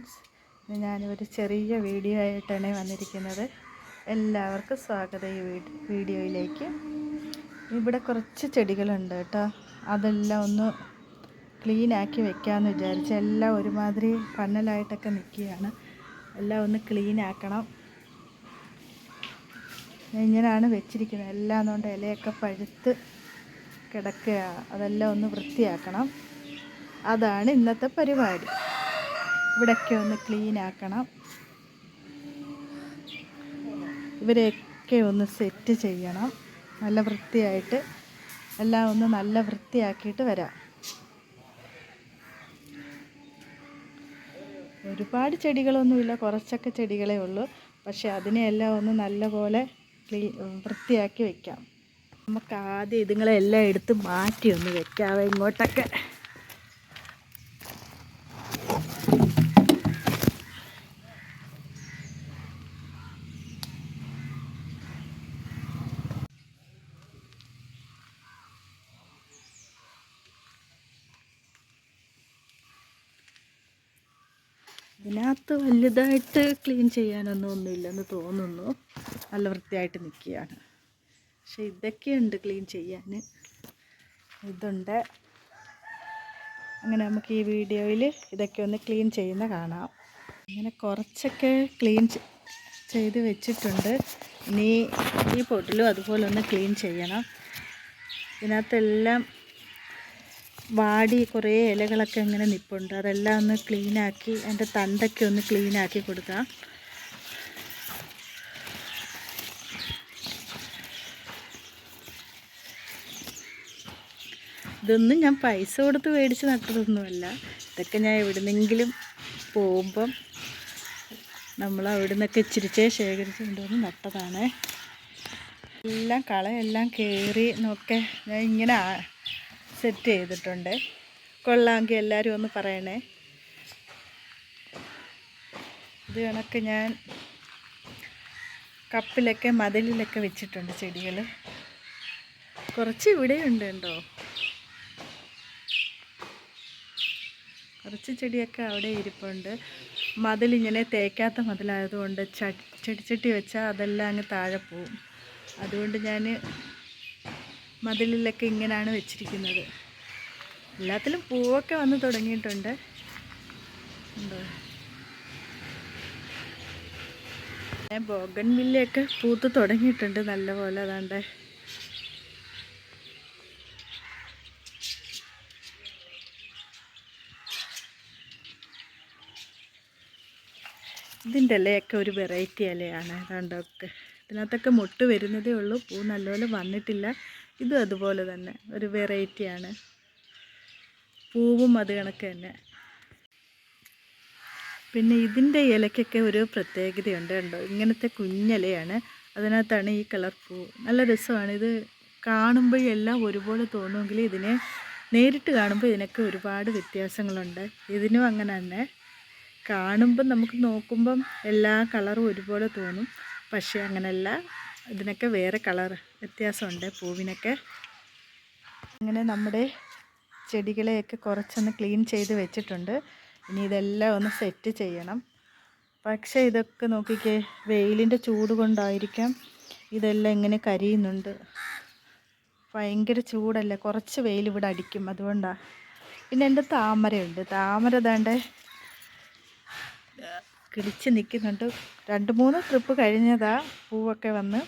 Friends, ഞാനൊരു ചെറിയ video ആയിട്ടാണ് വന്നിരിക്കുന്നത്. എല്ലാവർക്കും സ്വാഗതം ഈ വീഡിയോയിലേക്ക്. ഇവിടെ കുറച്ച് ചെടികളുണ്ട് കേട്ടോ. അതെല്ലാം ഒന്ന് ക്ലീനാക്കി വെക്കാമെന്ന് വിചാരിച്ചു. എല്ലാം ഒരുമാതിരി പന്നലായിട്ടൊക്കെ നിൽക്കുകയാണ്. എല്ലാം ഒന്ന് ക്ലീനാക്കണം. ഇങ്ങനെയാണ് വെച്ചിരിക്കുന്നത്. എല്ലാം കൊണ്ട് ഇലയൊക്കെ പഴുത്ത് കിടക്കുക. അതെല്ലാം ഒന്ന് വൃത്തിയാക്കണം. അതാണ് ഇന്നത്തെ പരിപാടി. ഇവിടെയൊക്കെ ഒന്ന് ക്ലീനാക്കണം. ഇവരെയൊക്കെ ഒന്ന് സെറ്റ് ചെയ്യണം. നല്ല വൃത്തിയായിട്ട് എല്ലാം ഒന്ന് നല്ല വൃത്തിയാക്കിയിട്ട് വരാം. ഒരുപാട് ചെടികളൊന്നുമില്ല, കുറച്ചൊക്കെ ചെടികളേ ഉള്ളൂ. പക്ഷേ അതിനെയെല്ലാം ഒന്ന് നല്ലപോലെ വൃത്തിയാക്കി വെക്കാം. നമുക്ക് ആദ്യം ഇതുങ്ങളെല്ലാം എടുത്ത് മാറ്റി ഒന്ന് വെക്കാവേ ഇങ്ങോട്ടൊക്കെ. ഇതിനകത്ത് വലുതായിട്ട് ക്ലീൻ ചെയ്യാനൊന്നുമില്ലെന്ന് തോന്നുന്നു. നല്ല വൃത്തിയായിട്ട് നിൽക്കുകയാണ്. പക്ഷെ ഇതൊക്കെയുണ്ട് ക്ലീൻ ചെയ്യാൻ. ഇതുണ്ട്. അങ്ങനെ നമുക്ക് ഈ വീഡിയോയിൽ ഇതൊക്കെ ഒന്ന് ക്ലീൻ ചെയ്യുന്ന കാണാം. അങ്ങനെ കുറച്ചൊക്കെ ക്ലീൻ ചെയ്ത് വെച്ചിട്ടുണ്ട്. ഇനി ഈ പൊട്ടിലും അതുപോലെ ഒന്ന് ക്ലീൻ ചെയ്യണം. ഇതിനകത്തെല്ലാം വാടി കുറേ ഇലകളൊക്കെ ഇങ്ങനെ നിൽപ്പുണ്ട്. അതെല്ലാം ഒന്ന് ക്ലീനാക്കി അതിൻ്റെ തണ്ടൊക്കെ ഒന്ന് ക്ലീനാക്കി കൊടുക്കാം. ഇതൊന്നും ഞാൻ പൈസ കൊടുത്ത് മേടിച്ച് നട്ടതൊന്നുമല്ല. ഇതൊക്കെ ഞാൻ എവിടുന്നെങ്കിലും പോകുമ്പം നമ്മൾ അവിടെ നിന്നൊക്കെ ഇച്ചിരിച്ചേ ശേഖരിച്ച് കൊണ്ടുവന്ന് നട്ടതാണ്. എല്ലാം കളയെല്ലാം കയറി എന്നൊക്കെ ഞാൻ ഇങ്ങനെ സെറ്റ് ചെയ്തിട്ടുണ്ട്. കൊള്ളാമെങ്കിൽ എല്ലാവരും ഒന്ന് പറയണേ. ഇത് കണക്ക് ഞാൻ കപ്പിലൊക്കെ മതിലിലൊക്കെ വെച്ചിട്ടുണ്ട് ചെടികൾ. കുറച്ച് ഇവിടെയുണ്ട് കേട്ടോ. കുറച്ച് ചെടിയൊക്കെ അവിടെ ഇരിപ്പുണ്ട്. മതിലിങ്ങനെ തേക്കാത്ത മതിലായതുകൊണ്ട് ചെടിച്ചട്ടി വെച്ചാൽ അതെല്ലാം അങ്ങ് താഴെ പോവും. അതുകൊണ്ട് ഞാൻ മതിലിലൊക്കെ ഇങ്ങനെയാണ് വെച്ചിരിക്കുന്നത്. എല്ലാത്തിലും പൂവൊക്കെ വന്ന് തുടങ്ങിയിട്ടുണ്ട്. ബോഗൺവില്ലയൊക്കെ പൂത്ത് തുടങ്ങിയിട്ടുണ്ട് നല്ലപോലെ. അതാണ്ട് ഇതിൻ്റെ ഇലയൊക്കെ ഒരു വെറൈറ്റി ഇലയാണ്. അതാണ്ടൊക്കെ ഇതിനകത്തൊക്കെ മൊട്ട് വരുന്നതേ ഉള്ളൂ. പൂ നല്ലപോലെ വന്നിട്ടില്ല. ഇതും അതുപോലെ തന്നെ ഒരു വെറൈറ്റിയാണ്. പൂവും അത് കണക്ക് തന്നെ. പിന്നെ ഇതിൻ്റെ ഇലയ്ക്കൊക്കെ ഒരു പ്രത്യേകതയുണ്ട് കണ്ടോ. ഇങ്ങനത്തെ കുഞ്ഞിലയാണ്. അതിനകത്താണ് ഈ കളർ പൂ. നല്ല രസമാണ്. ഇത് കാണുമ്പോഴെല്ലാം ഒരുപോലെ തോന്നുമെങ്കിൽ ഇതിനെ നേരിട്ട് കാണുമ്പോൾ ഇതിനൊക്കെ ഒരുപാട് വ്യത്യാസങ്ങളുണ്ട്. ഇതിനും അങ്ങനെ തന്നെ. കാണുമ്പം നമുക്ക് നോക്കുമ്പം എല്ലാ കളറും ഒരുപോലെ തോന്നും. പക്ഷേ അങ്ങനെയല്ല. ഇതിനൊക്കെ വേറെ കളർ വ്യത്യാസമുണ്ട് പൂവിനൊക്കെ. അങ്ങനെ നമ്മുടെ ചെടികളെയൊക്കെ കുറച്ചൊന്ന് ക്ലീൻ ചെയ്ത് വെച്ചിട്ടുണ്ട്. ഇനി ഇതെല്ലാം ഒന്ന് സെറ്റ് ചെയ്യണം. പക്ഷേ ഇതൊക്കെ നോക്കിക്കേ, വെയിലിൻ്റെ ചൂട് കൊണ്ടായിരിക്കാം ഇതെല്ലാം ഇങ്ങനെ കരിയുന്നുണ്ട്. ഭയങ്കര ചൂടല്ലേ. കുറച്ച് വെയിൽ ഇവിടെ അടിക്കും, അതുകൊണ്ടാണ്. പിന്നെ എൻ്റെ താമരയുണ്ട്. താമര ദാണ്ട് കിളിച്ച് നിൽക്കുന്നുണ്ട്. 2-3 ട്രിപ്പ് കഴിഞ്ഞതാ പൂവൊക്കെ വന്ന്.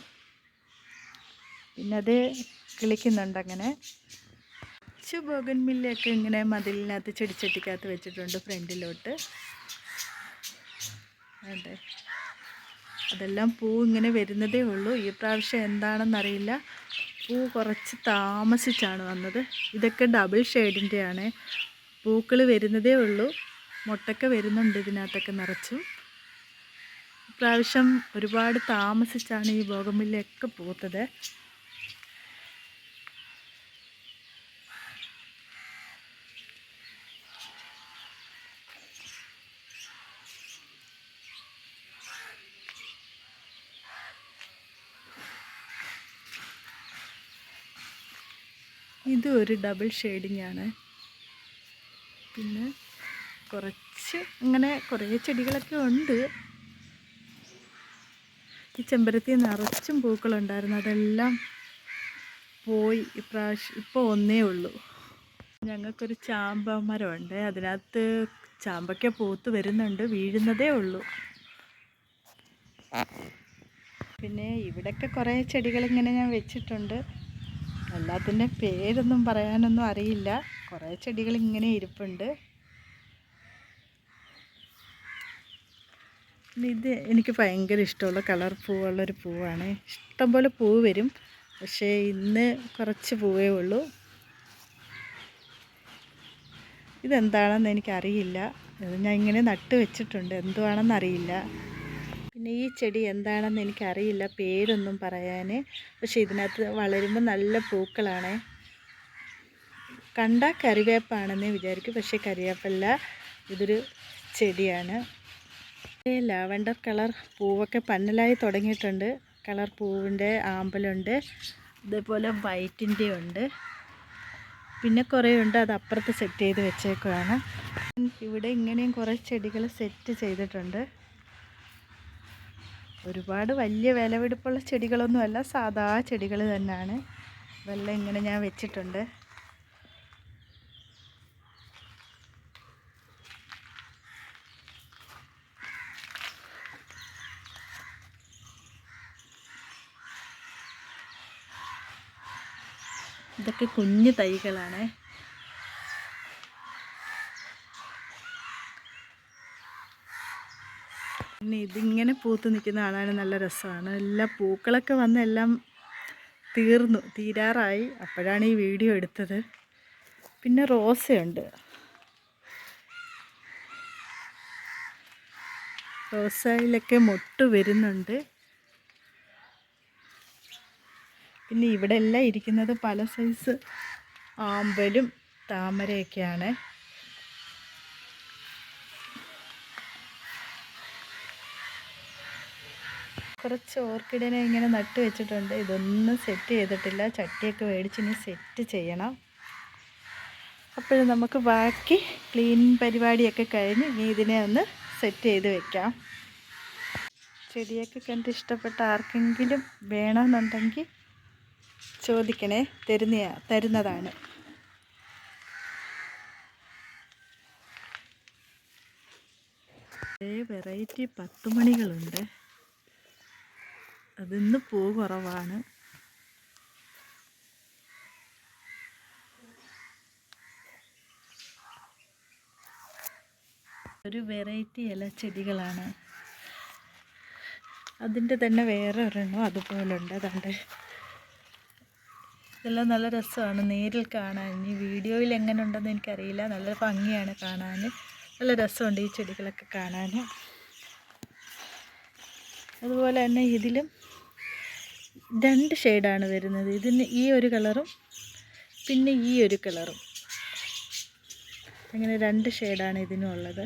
പിന്നെ അത് കിളിക്കുന്നുണ്ട്. അങ്ങനെ ബോഗൺവില്ലയൊക്കെ ഇങ്ങനെ മതിലിനകത്ത് ചെടിച്ചട്ടിക്കകത്ത് വെച്ചിട്ടുണ്ട് ഫ്രണ്ടിലോട്ട്. അതെ, അതെല്ലാം പൂ ഇങ്ങനെ വരുന്നതേ ഉള്ളൂ. ഈ പ്രാവശ്യം എന്താണെന്നറിയില്ല, പൂ കുറച്ച് താമസിച്ചാണ് വന്നത്. ഇതൊക്കെ ഡബിൾ ഷെയ്ഡിൻ്റെയാണ്. പൂക്കൾ വരുന്നതേ ഉള്ളൂ. മുട്ടൊക്കെ വരുന്നുണ്ട് ഇതിനകത്തൊക്കെ നിറച്ചും. ഇപ്രാവശ്യം ഒരുപാട് താമസിച്ചാണ് ഈ ബോഗൺവില്ലയൊക്കെ പൂത്തത്. ഇത് ഒരു ഡബിൾ ഷെയ്ഡിങ് ആണ്. പിന്നെ കുറച്ച് അങ്ങനെ കുറേ ചെടികളൊക്കെ ഉണ്ട്. ഈ ചെമ്പരത്തി നിറച്ചും പൂക്കളുണ്ടായിരുന്നു, അതെല്ലാം പോയി. ഇപ്രാവശ്യം ഇപ്പോൾ ഒന്നേ ഉള്ളൂ. ഞങ്ങൾക്കൊരു ചാമ്പ മരമുണ്ട്, അതിനകത്ത് ചാമ്പയ്ക്ക പൂത്ത് വരുന്നുണ്ട്, വീഴുന്നതേ ഉള്ളൂ. പിന്നെ ഇവിടെയൊക്കെ കുറേ ചെടികളിങ്ങനെ ഞാൻ വെച്ചിട്ടുണ്ട്. എല്ലാത്തിൻ്റെ പേരൊന്നും പറയാനൊന്നും അറിയില്ല. കുറേ ചെടികൾ ഇങ്ങനെ ഇരിപ്പുണ്ട്. ഇത് എനിക്ക് ഭയങ്കര ഇഷ്ടമുള്ള കളർ പൂവുള്ളൊരു പൂവാണ്. ഇഷ്ടംപോലെ പൂവ് വരും, പക്ഷേ ഇന്ന് കുറച്ച് പൂവേ ഉള്ളൂ. ഇതെന്താണെന്ന് എനിക്കറിയില്ല. ഞാൻ ഇങ്ങനെ നട്ട് വെച്ചിട്ടുണ്ട്, എന്തുവാണെന്നറിയില്ല. പിന്നെ ഈ ചെടി എന്താണെന്ന് എനിക്കറിയില്ല പേരൊന്നും പറയാൻ. പക്ഷേ ഇതിനകത്ത് വളരുമ്പോൾ നല്ല പൂക്കളാണ്. കണ്ടാൽ കറിവേപ്പാണെന്നേ വിചാരിക്കും, പക്ഷേ കറിവേപ്പല്ല, ഇതൊരു ചെടിയാണ്. ലാവൻഡർ കളർ പൂവൊക്കെ പന്നലായി തുടങ്ങിയിട്ടുണ്ട്. കളർ പൂവിൻ്റെ ആമ്പലുണ്ട്, ഇതേപോലെ വൈറ്റിൻ്റെ ഉണ്ട്, പിന്നെ കുറേ ഉണ്ട്, അത് അപ്പുറത്ത് സെറ്റ് ചെയ്ത് വെച്ചേക്കുവാണ്. ഇവിടെ ഇങ്ങനെയും കുറേ ചെടികൾ സെറ്റ് ചെയ്തിട്ടുണ്ട്. ഒരുപാട് വലിയ വിലപിടിപ്പുള്ള ചെടികളൊന്നുമല്ല, സാധാ ചെടികൾ തന്നെയാണ്. ഇതെല്ലാം ഇങ്ങനെ ഞാൻ വെച്ചിട്ടുണ്ട്. ഇതൊക്കെ കുഞ്ഞു തൈകളാണ്. പിന്നെ ഇതിങ്ങനെ പൂത്ത് നിൽക്കുന്ന കാണാൻ നല്ല രസമാണ്. എല്ലാ പൂക്കളൊക്കെ വന്ന് എല്ലാം തീരാറായി. അപ്പോഴാണ് ഈ വീഡിയോ എടുത്തത്. പിന്നെ റോസയുണ്ട്. റോസയിലൊക്കെ മൊട്ട് വരുന്നുണ്ട്. പിന്നെ ഇവിടെ എല്ലാം ഇരിക്കുന്നത് പല സൈസ് ആമ്പലും താമരയൊക്കെയാണ്. കുറച്ച് ഓർക്കിഡിനെ ഇങ്ങനെ നട്ട് വെച്ചിട്ടുണ്ട്. ഇതൊന്നും സെറ്റ് ചെയ്തിട്ടില്ല, ചട്ടിയൊക്കെ മേടിച്ച് ഇനി സെറ്റ് ചെയ്യണം. അപ്പോഴും നമുക്ക് ബാക്കി ക്ലീൻ പരിപാടിയൊക്കെ കഴിഞ്ഞ് ഇനി ഇതിനെ ഒന്ന് സെറ്റ് ചെയ്ത് വെക്കാം. ചെടിയൊക്കെ കണ്ട് ഇഷ്ടപ്പെട്ട ആർക്കെങ്കിലും വേണമെന്നുണ്ടെങ്കിൽ ചോദിക്കണേ, തരുന്നതാണ്. വെറൈറ്റി 10 മണികളുണ്ട്. അതിന്ന് പൂ കുറവാണ്. ഒരു വെറൈറ്റി ഇലച്ചെടികളാണ്. അതിൻ്റെ തന്നെ വേറെ ഒരെണ്ണം അതുപോലുണ്ട്. അതുകൊണ്ട് ഇതെല്ലാം നല്ല രസമാണ് നേരിൽ കാണാൻ. ഇനി വീഡിയോയിൽ എങ്ങനെ ഉണ്ടെന്ന് എനിക്കറിയില്ല. നല്ല ഭംഗിയാണ് കാണാൻ, നല്ല രസമുണ്ട് ഈ ചെടികളൊക്കെ കാണാൻ. അതുപോലെ തന്നെ ഇതിലും 2 ഷെയ്ഡാണ് വരുന്നത്. ഇതിന് ഈ ഒരു കളറും പിന്നെ ഈ ഒരു കളറും, അങ്ങനെ 2 ഷെയ്ഡാണ് ഇതിനുള്ളത്.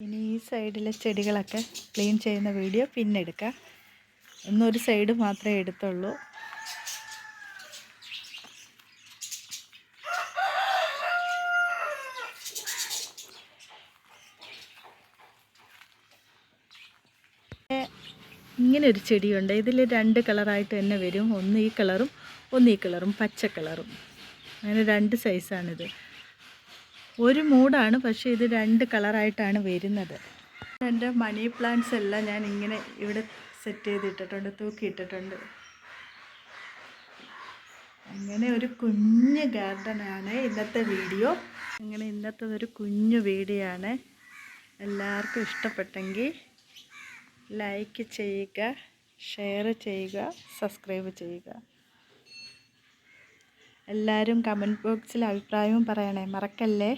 ഇനി ഈ സൈഡിലെ ചെടികളൊക്കെ ക്ലീൻ ചെയ്യുന്ന വീഡിയോ പിന്നെ എടുക്കാം. ഇന്നൊരു സൈഡ് മാത്രമേ എടുത്തുള്ളൂ. ഇങ്ങനെ ഒരു ചെടിയുണ്ട്. ഇതിൽ 2 കളറായിട്ട് തന്നെ വരും. ഒന്ന് ഈ കളറും ഒന്ന് ഈ കളറും, പച്ച കളറും. അങ്ങനെ 2 സൈസാണിത്. ഒരു മൂടാണ്, പക്ഷേ ഇത് 2 കളറായിട്ടാണ് വരുന്നത്. എൻ്റെ മണി പ്ലാന്റ്സ് എല്ലാം ഞാൻ ഇങ്ങനെ ഇവിടെ സെറ്റ് ചെയ്തിട്ടിട്ടുണ്ട്, തൂക്കിയിട്ടിട്ടുണ്ട്. അങ്ങനെ ഒരു കുഞ്ഞ് ഗാർഡനാണ് ഇന്നത്തെ വീഡിയോ. അങ്ങനെ ഇന്നത്തെ ഒരു കുഞ്ഞു വീഡിയോ ആണ്. എല്ലാവർക്കും ഇഷ്ടപ്പെട്ടെങ്കിൽ ലൈക്ക് ചെയ്യുക, ഷെയർ ചെയ്യുക, സബ്സ്ക്രൈബ് ചെയ്യുക. എല്ലാവരും കമൻറ്റ് ബോക്സിൽ അഭിപ്രായവും പറയണേ, മറക്കല്ലേ.